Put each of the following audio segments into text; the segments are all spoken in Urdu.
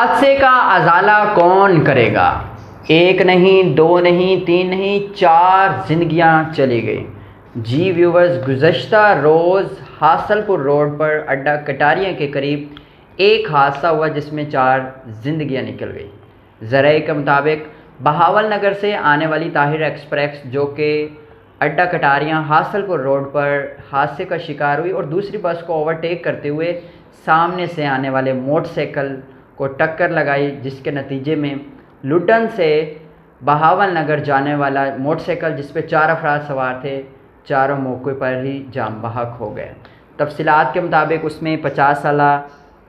حادثے کا ازالہ کون کرے گا؟ ایک نہیں، دو نہیں، تین نہیں، 4 زندگیاں چلی گئیں۔ جی ویورز، گزشتہ روز حاصل پور روڈ پر اڈہ کٹاریاں کے قریب ایک حادثہ ہوا جس میں 4 زندگیاں نکل گئیں۔ ذرائع کے مطابق بہاول نگر سے آنے والی طاہر ایکسپریس جو کہ اڈہ کٹاریاں حاصل پور روڈ پر حادثے کا شکار ہوئی اور دوسری بس کو اوورٹیک کرتے ہوئے سامنے سے آنے والے موٹر سائیکل کو ٹکر لگائی، جس کے نتیجے میں لڈن سے بہاول نگر جانے والا موٹر سائیکل جس پہ 4 افراد سوار تھے، چاروں موقع پر ہی جاں بحق ہو گئے۔ تفصیلات کے مطابق اس میں 50 سالہ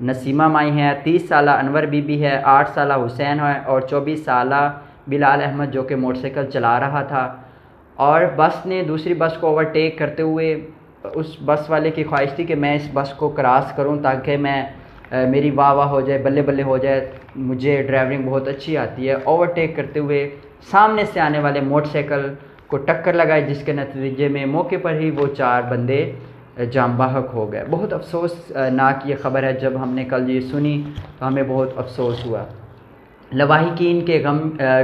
نسیمہ مائی ہے، 30 سالہ انور بی بی ہے، 8 سالہ حسین ہے اور 24 سالہ بلال احمد جو کہ موٹر سائیکل چلا رہا تھا۔ اور بس نے دوسری بس کو اوورٹیک کرتے ہوئے اس بس والے کی خواہش تھی کہ میں اس بس کو کراس کروں تاکہ میری واہ واہ ہو جائے، بلے بلے ہو جائے، مجھے ڈرائیونگ بہت اچھی آتی ہے۔ اوورٹیک کرتے ہوئے سامنے سے آنے والے موٹر سائیکل کو ٹکر لگائی، جس کے نتیجے میں موقع پر ہی وہ 4 بندے جاں بحق ہو گئے۔ بہت افسوسناک یہ خبر ہے، جب ہم نے کل یہ سنی تو ہمیں بہت افسوس ہوا۔ لواحقین کے غم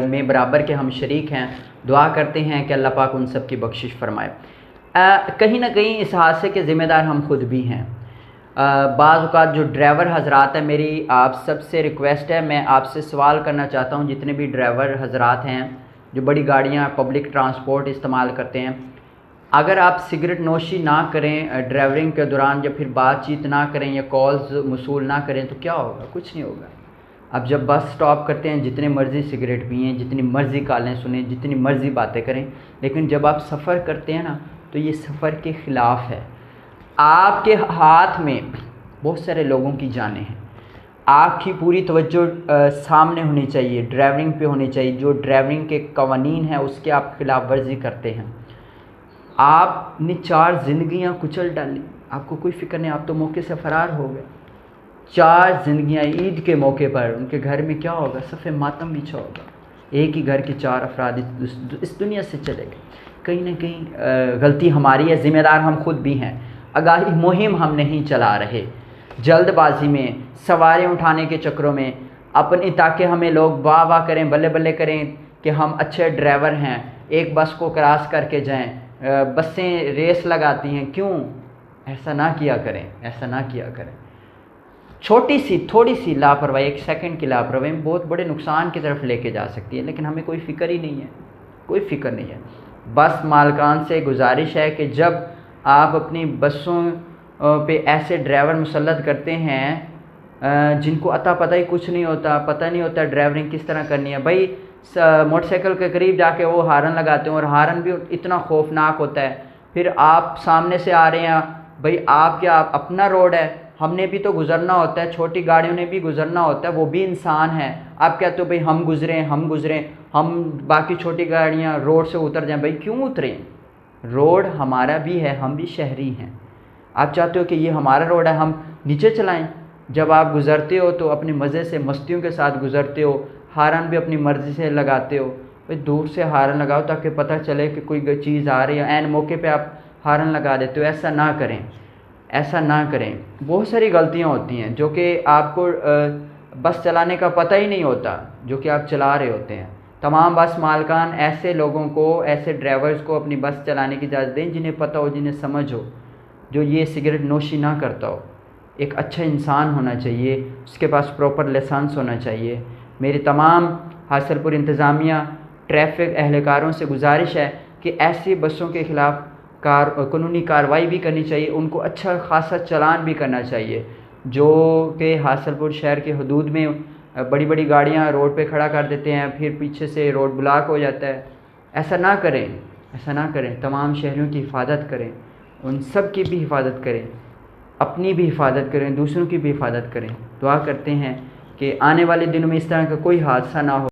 میں برابر کے ہم شریک ہیں، دعا کرتے ہیں کہ اللہ پاک ان سب کی بخشش فرمائے۔ کہیں نہ کہیں اس حادثے کے ذمہ دار ہم خود بھی ہیں۔ بعض اوقات جو ڈرائیور حضرات ہیں، میری آپ سب سے ریکویسٹ ہے، میں آپ سے سوال کرنا چاہتا ہوں، جتنے بھی ڈرائیور حضرات ہیں جو بڑی گاڑیاں پبلک ٹرانسپورٹ استعمال کرتے ہیں، اگر آپ سگریٹ نوشی نہ کریں ڈرائیورنگ کے دوران، یا پھر بات چیت نہ کریں یا کالز موصول نہ کریں تو کیا ہوگا؟ کچھ نہیں ہوگا۔ اب جب بس سٹاپ کرتے ہیں جتنے مرضی سگریٹ پئیں، جتنی مرضی کالیں سنیں، جتنی مرضی باتیں کریں، لیکن جب آپ سفر کرتے ہیں نا تو یہ سفر کے خلاف ہے۔ آپ کے ہاتھ میں بہت سارے لوگوں کی جانیں ہیں، آپ کی پوری توجہ سامنے ہونی چاہیے، ڈرائیونگ پہ ہونی چاہیے۔ جو ڈرائیونگ کے قوانین ہیں اس کے آپ خلاف ورزی کرتے ہیں، آپ نے 4 زندگیاں کچل ڈالی، آپ کو کوئی فکر نہیں، آپ تو موقع سے فرار ہو گئے۔ 4 زندگیاں عید کے موقع پر ان کے گھر میں کیا ہوگا؟ صف ماتم بچھا ہوگا۔ ایک ہی گھر کے 4 افراد اس دنیا سے چلے گئے۔ کہیں نہ کہیں غلطی ہماری ہے، ذمہ دار ہم خود بھی ہیں۔ آگاہی مہم ہم نہیں چلا رہے، جلد بازی میں، سواریاں اٹھانے کے چکروں میں اپنی، تاکہ ہمیں لوگ واہ واہ کریں، بلے بلے کریں کہ ہم اچھے ڈرائیور ہیں، ایک بس کو کراس کر کے جائیں۔ بسیں ریس لگاتی ہیں، کیوں؟ ایسا نہ کیا کریں، ایسا نہ کیا کریں۔ چھوٹی سی تھوڑی سی لاپرواہی، 1 سیکنڈ کی لاپرواہی بہت بڑے نقصان کی طرف لے کے جا سکتی ہے، لیکن ہمیں کوئی فکر ہی نہیں ہے، کوئی فکر نہیں ہے۔ بس مالکان سے گزارش ہے کہ جب آپ اپنی بسوں پہ ایسے ڈرائیور مسلط کرتے ہیں جن کو عطا پتہ ہی کچھ نہیں ہوتا، پتہ نہیں ہوتا ڈرائیورنگ کس طرح کرنی ہے، بھائی موٹر سائیکل کے قریب جا کے وہ ہارن لگاتے ہیں، اور ہارن بھی اتنا خوفناک ہوتا ہے۔ پھر آپ سامنے سے آ رہے ہیں، بھائی آپ کیا اپنا روڈ ہے، ہم نے بھی تو گزرنا ہوتا ہے، چھوٹی گاڑیوں نے بھی گزرنا ہوتا ہے، وہ بھی انسان ہے۔ آپ کہتے ہو بھائی ہم گزریں، ہم باقی چھوٹی گاڑیاں روڈ سے اتر جائیں، بھائی کیوں اتریں؟ روڈ ہمارا بھی ہے، ہم بھی شہری ہیں۔ آپ چاہتے ہو کہ یہ ہمارا روڈ ہے، ہم نیچے چلائیں؟ جب آپ گزرتے ہو تو اپنی مزے سے مستیوں کے ساتھ گزرتے ہو، ہارن بھی اپنی مرضی سے لگاتے ہو۔ بھائی دور سے ہارن لگاؤ تاکہ پتہ چلے کہ کوئی چیز آ رہی ہے، عین موقع پہ آپ ہارن لگا دیتے ہو۔ ایسا نہ کریں، ایسا نہ کریں۔ بہت ساری غلطیاں ہوتی ہیں جو کہ آپ کو بس چلانے کا پتہ ہی نہیں ہوتا، جو کہ آپ چلا رہے ہوتے ہیں۔ تمام بس مالکان ایسے لوگوں کو، ایسے ڈرائیورز کو اپنی بس چلانے کی اجازت دیں جنہیں پتہ ہو، جنہیں سمجھ ہو، جو یہ سگریٹ نوشی نہ کرتا ہو۔ ایک اچھا انسان ہونا چاہیے، اس کے پاس پراپر لائسنس ہونا چاہیے۔ میری تمام حاصل پور انتظامیہ ٹریفک اہلکاروں سے گزارش ہے کہ ایسی بسوں کے خلاف قانونی کارروائی بھی کرنی چاہیے، ان کو اچھا خاصا چلان بھی کرنا چاہیے، جو کہ حاصل پور شہر کے حدود میں بڑی بڑی گاڑیاں روڈ پہ کھڑا کر دیتے ہیں، پھر پیچھے سے روڈ بلاک ہو جاتا ہے۔ ایسا نہ کریں، ایسا نہ کریں۔ تمام شہریوں کی حفاظت کریں، ان سب کی بھی حفاظت کریں، اپنی بھی حفاظت کریں، دوسروں کی بھی حفاظت کریں۔ دعا کرتے ہیں کہ آنے والے دنوں میں اس طرح کا کوئی حادثہ نہ ہو۔